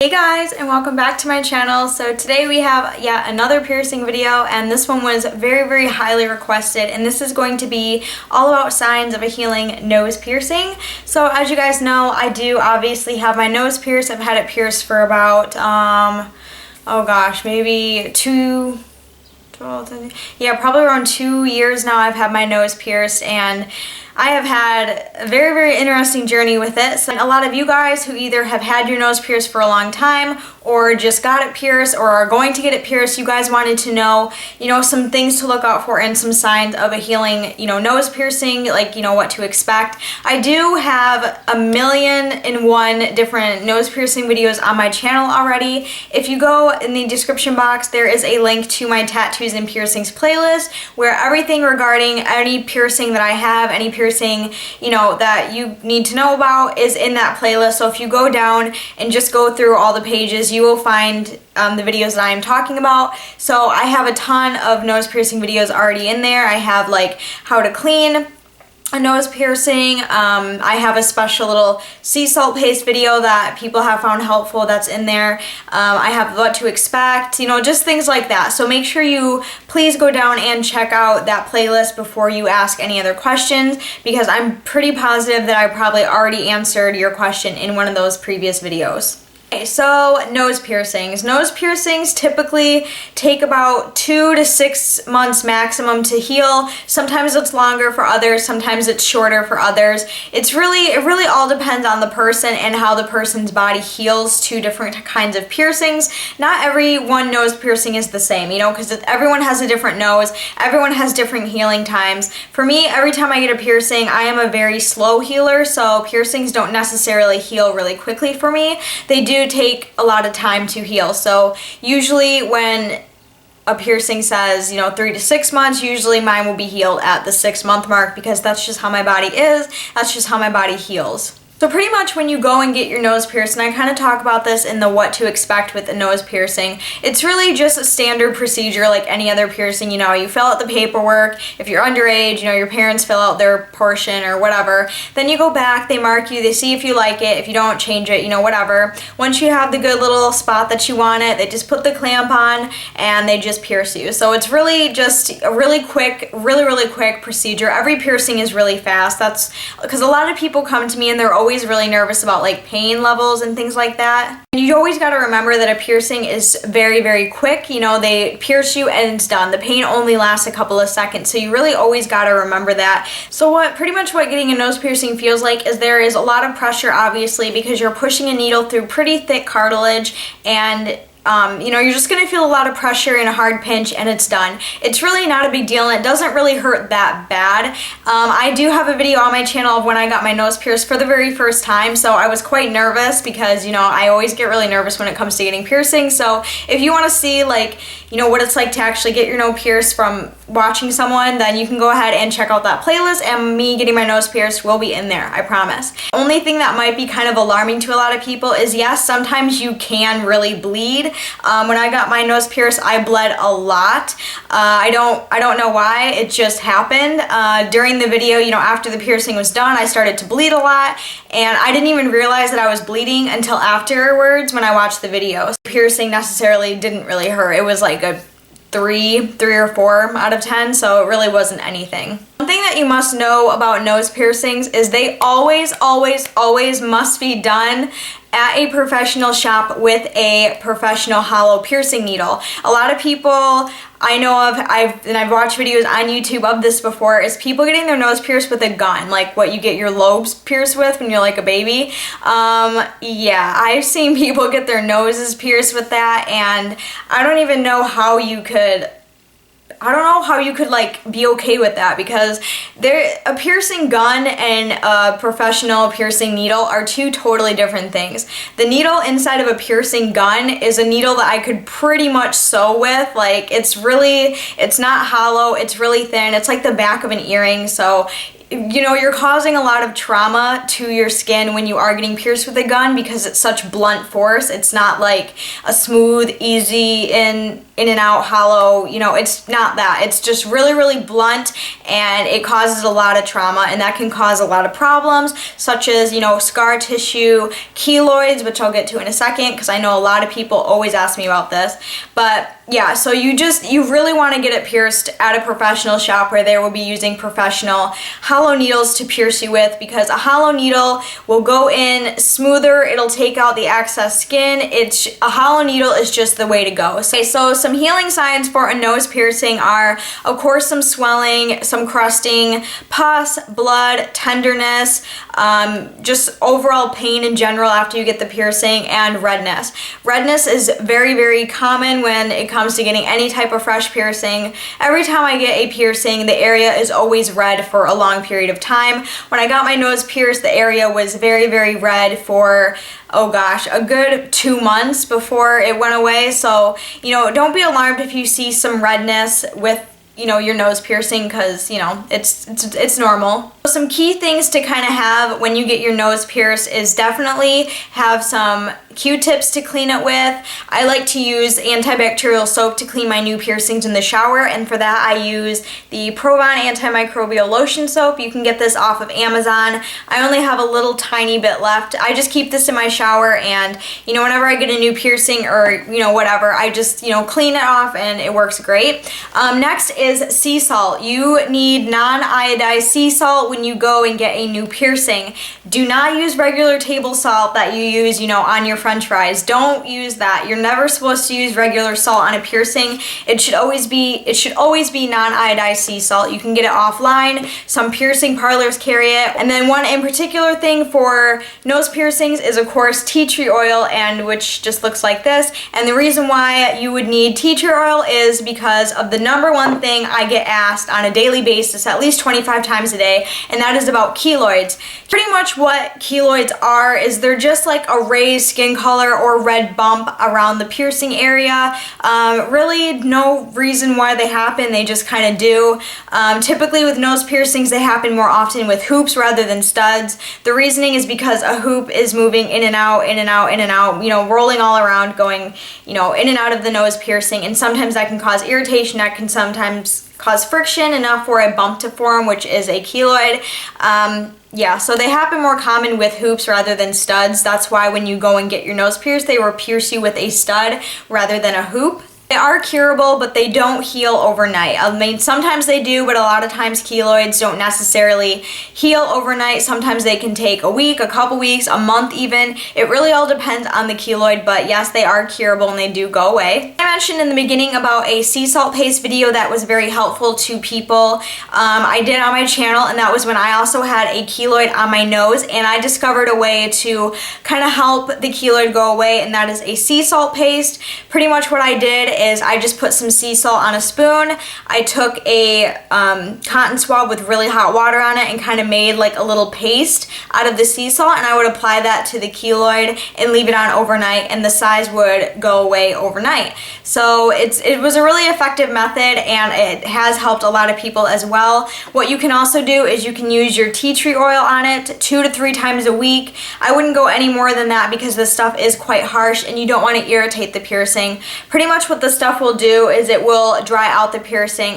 Hey guys, and welcome back to my channel. So today we have yet another piercing video, and this one was very highly requested, and this is going to be all about signs of a healing nose piercing. So as you guys know, I do obviously have my nose pierced. I've had it pierced for about oh gosh, maybe probably around 2 years now. I've had my nose pierced, and I have had a very interesting journey with it. So a lot of you guys who either have had your nose pierced for a long time or just got it pierced or are going to get it pierced, you guys wanted to know, some things to look out for and some signs of a healing, nose piercing, like, what to expect. I do have 1,000,001 different nose piercing videos on my channel already. If you go in the description box, there is a link to my tattoos and piercings playlist where everything regarding any piercing that I have, any piercing, that you need to know about is in that playlist. So if you go down and just go through all the pages, you will find the videos that I am talking about. So I have a ton of nose piercing videos already in there. I have like how to clean a nose piercing. I have a special little sea salt paste video that people have found helpful that's in there. I have what to expect, just things like that. So make sure you please go down and check out that playlist before you ask any other questions, because I'm pretty positive that I probably already answered your question in one of those previous videos. Okay, so nose piercings. Nose piercings typically take about 2 to 6 months maximum to heal. Sometimes it's longer for others, sometimes it's shorter for others. It really all depends on the person and how the person's body heals to different kinds of piercings. Not every one nose piercing is the same, because everyone has a different nose, everyone has different healing times. For me, every time I get a piercing, I am a very slow healer, so piercings don't necessarily heal really quickly for me. They do take a lot of time to heal. So usually when a piercing says 3 to 6 months, usually mine will be healed at the 6-month mark, because that's just how my body is, that's just how my body heals. So pretty much when you go and get your nose pierced, and I kind of talk about this in the what to expect with a nose piercing, it's really just a standard procedure like any other piercing. You fill out the paperwork. If you're underage, your parents fill out their portion or whatever. Then you go back, they mark you, they see if you like it. If you don't, change it, whatever. Once you have the good little spot that you want it, they just put the clamp on and they just pierce you. So it's really just a really quick procedure. Every piercing is really fast. That's because a lot of people come to me and they're always really nervous about like pain levels and things like that. And you always got to remember that a piercing is very quick. They pierce you and it's done. The pain only lasts a couple of seconds, so you really always got to remember that. So pretty much what getting a nose piercing feels like is there is a lot of pressure, obviously, because you're pushing a needle through pretty thick cartilage, and you're just going to feel a lot of pressure and a hard pinch, and it's done. It's really not a big deal, and it doesn't really hurt that bad. I do have a video on my channel of when I got my nose pierced for the very first time, so I was quite nervous because, I always get really nervous when it comes to getting piercings. So if you want to see, what it's like to actually get your nose pierced from watching someone, then you can go ahead and check out that playlist, and me getting my nose pierced will be in there, I promise. Only thing that might be kind of alarming to a lot of people is, yes, sometimes you can really bleed. When I got my nose pierced, I bled a lot. I don't know why, it just happened. During the video, after the piercing was done, I started to bleed a lot, and I didn't even realize that I was bleeding until afterwards when I watched the video. So piercing necessarily didn't really hurt. It was like a 3 or 4 out of 10, so it really wasn't anything. One thing that you must know about nose piercings is they always must be done at a professional shop with a professional hollow piercing needle. A lot of people I know of, I've watched videos on YouTube of this before, is people getting their nose pierced with a gun, like what you get your lobes pierced with when you're like a baby. Yeah, I've seen people get their noses pierced with that, and I don't even know how you could like be okay with that, because a piercing gun and a professional piercing needle are two totally different things. The needle inside of a piercing gun is a needle that I could pretty much sew with. Like, it's not hollow, it's really thin, it's like the back of an earring, so you're causing a lot of trauma to your skin when you are getting pierced with a gun, because it's such blunt force. It's not like a smooth, easy in and out hollow, you know, it's not that. It's just really, really blunt, and it causes a lot of trauma, and that can cause a lot of problems such as, you know, scar tissue, keloids, which I'll get to in a second because I know a lot of people always ask me about this. But yeah, so you really want to get it pierced at a professional shop where they will be using professional hollow needles to pierce you with, because a hollow needle will go in smoother, it'll take out the excess skin. A hollow needle is just the way to go. Okay, so some healing signs for a nose piercing are, of course, some swelling, some crusting, pus, blood, tenderness, just overall pain in general after you get the piercing, and redness. Redness is very, very common when it comes to getting any type of fresh piercing. Every time I get a piercing, the area is always red for a long period of time. When I got my nose pierced, the area was very, very red for, oh gosh, a good 2 months before it went away. So, you know, don't be alarmed if you see some redness with, you know, your nose piercing, because, you know, it's normal. Some key things to kind of have when you get your nose pierced is definitely have some Q-tips to clean it with. I like to use antibacterial soap to clean my new piercings in the shower, and for that I use the Provon antimicrobial lotion soap. You can get this off of Amazon. I only have a little tiny bit left. I just keep this in my shower, and, you know, whenever I get a new piercing or, you know, whatever, I just, you know, clean it off and it works great. Next is sea salt. You need non-iodized sea salt when you go and get a new piercing. Do not use regular table salt that you use, you know, on your french fries. Don't use that. You're never supposed to use regular salt on a piercing. It should always be non-iodized sea salt. You can get it offline. Some piercing parlors carry it. And then one in particular thing for nose piercings is, of course, tea tree oil, and which just looks like this. And the reason why you would need tea tree oil is because of the number one thing I get asked on a daily basis, at least 25 times a day, and that is about keloids. Pretty much what keloids are is they're just like a raised skin color or red bump around the piercing area. Really no reason why they happen, they just kind of do. Typically with nose piercings, they happen more often with hoops rather than studs. The reasoning is because a hoop is moving in and out, in and out, in and out, you know, rolling all around, going, you know, in and out of the nose piercing, and sometimes that can cause irritation, that can sometimes cause friction enough for a bump to form, which is a keloid. Yeah, so they happen more common with hoops rather than studs. That's why when you go and get your nose pierced, they will pierce you with a stud rather than a hoop. They are curable, but they don't heal overnight. I mean, sometimes they do, but a lot of times keloids don't necessarily heal overnight. Sometimes they can take a week, a couple weeks, a month even. It really all depends on the keloid, but yes, they are curable and they do go away. I mentioned in the beginning about a sea salt paste video that was very helpful to people. I did on my channel, and that was when I also had a keloid on my nose, and I discovered a way to kind of help the keloid go away, and that is a sea salt paste. Pretty much what I did is I just put some sea salt on a spoon. I took a cotton swab with really hot water on it and kind of made like a little paste out of the sea salt, and I would apply that to the keloid and leave it on overnight, and the size would go away overnight. So it was a really effective method, and it has helped a lot of people as well. What you can also do is you can use your tea tree oil on it 2 to 3 times a week. I wouldn't go any more than that because this stuff is quite harsh and you don't want to irritate the piercing. Pretty much what the stuff will do is it will dry out the piercing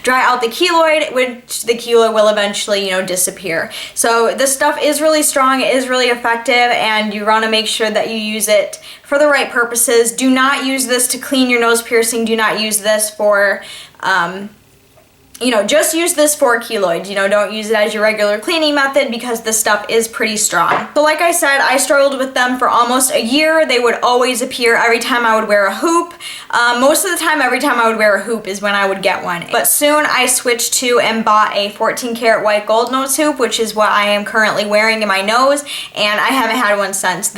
dry out the keloid, which the keloid will eventually, you know, disappear. So this stuff is really strong, it is really effective, and you want to make sure that you use it for the right purposes. Do not use this to clean your nose piercing. Do not use this for you know, just use this for keloids. You know, don't use it as your regular cleaning method because this stuff is pretty strong. So like I said, I struggled with them for almost a year. They would always appear every time I would wear a hoop. Most of the time, every time I would wear a hoop is when I would get one. But soon I switched to and bought a 14 karat white gold nose hoop, which is what I am currently wearing in my nose, and I haven't had one since.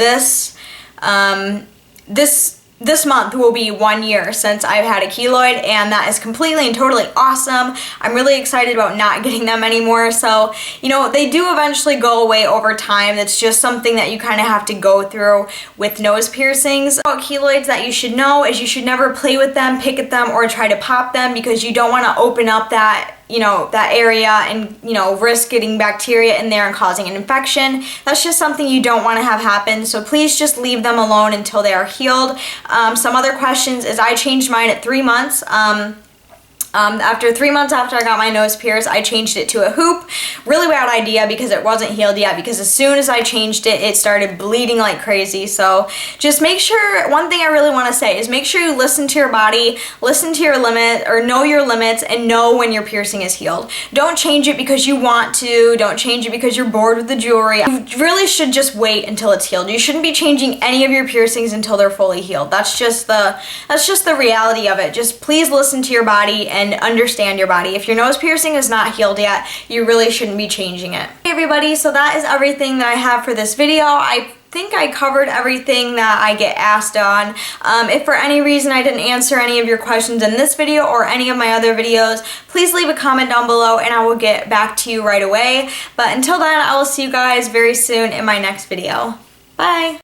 This month will be 1 year since I've had a keloid, and that is completely and totally awesome. I'm really excited about not getting them anymore. So, you know, they do eventually go away over time. It's just something that you kind of have to go through with nose piercings. About keloids that you should know is you should never play with them, pick at them, or try to pop them, because you don't want to open up that you know, that area and, you know, risk getting bacteria in there and causing an infection. That's just something you don't want to have happen, so please just leave them alone until they are healed. Some other questions is I changed mine at 3 months. After 3 months after I got my nose pierced, I changed it to a hoop. Really bad idea because it wasn't healed yet, because as soon as I changed it, it started bleeding like crazy. So just make sure, one thing I really want to say is make sure you listen to your body, listen to your limit, or know your limits, and know when your piercing is healed. Don't change it because you want to, don't change it because you're bored with the jewelry. You really should just wait until it's healed. You shouldn't be changing any of your piercings until they're fully healed. That's just the reality of it. Just please listen to your body and understand your body. If your nose piercing is not healed yet, you really shouldn't be changing it. Hey everybody, so that is everything that I have for this video. I think I covered everything that I get asked on. If for any reason I didn't answer any of your questions in this video or any of my other videos, please leave a comment down below and I will get back to you right away. But until then, I will see you guys very soon in my next video. Bye!